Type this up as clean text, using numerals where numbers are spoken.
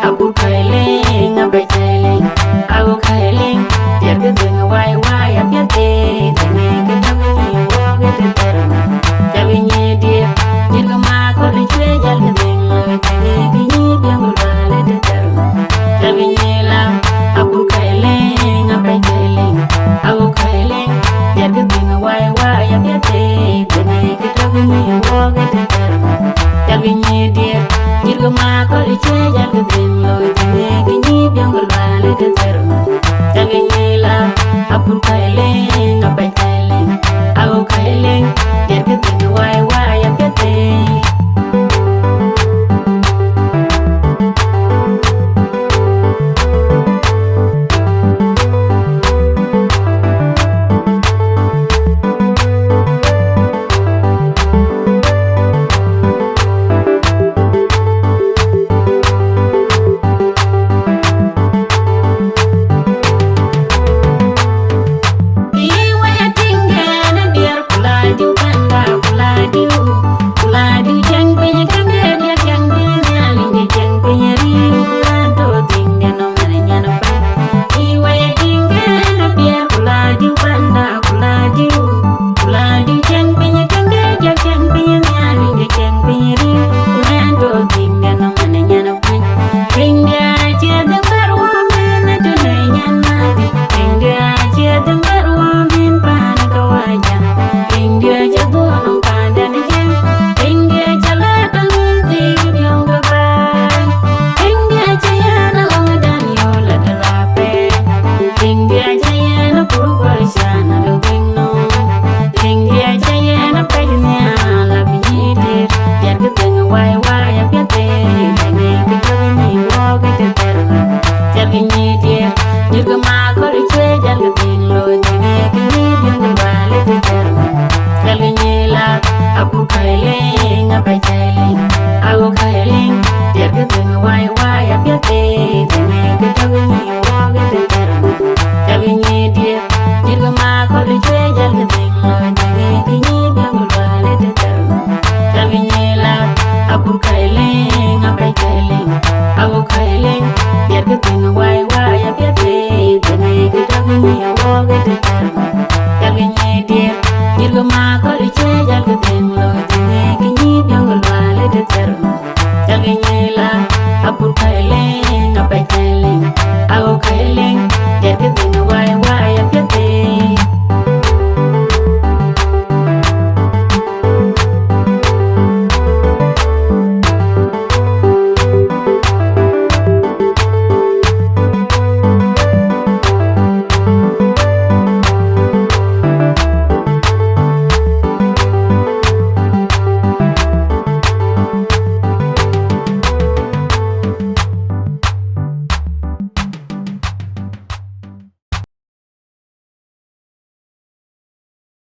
Aku kailing, abai kailing, aku kailing. Biar gedeng wai wai apiate, tene kedawi wo gede terang. Jawi dia, jirga mako licwe jal gedeng, tene kinyi biang bulale de terang. Jawi la, aku kailing, abai kailing, aku kailing. Biar gedeng wai wai apiate, tene kedawi wo gede terang. Jawi dia. Jirga mako licwe jal gedeng loy tene kinyi biang bulale de terang. Jawi la aku kailing abai kailing aku kailing biar gedeng wai wai apiate. Jirga mako licwe jal gedeng loy tene kinyi biang bulale de terang. Jawi la aku kailing abai kailing aku kailing biar gedeng wai wai apiate tene kedawi wo gede terang. Jawi dia jirga mako licwe jal gedeng loy tene kinyi biang bulale de terang. Jawi la aku kailing abai kailing aku kailing biar gedeng wai wai apiate tene kedawi wo gede terang. Jawi dia jirga mako licwe jal gedeng loy tene kinyi biang bulale de terang. Jawi la aku kailing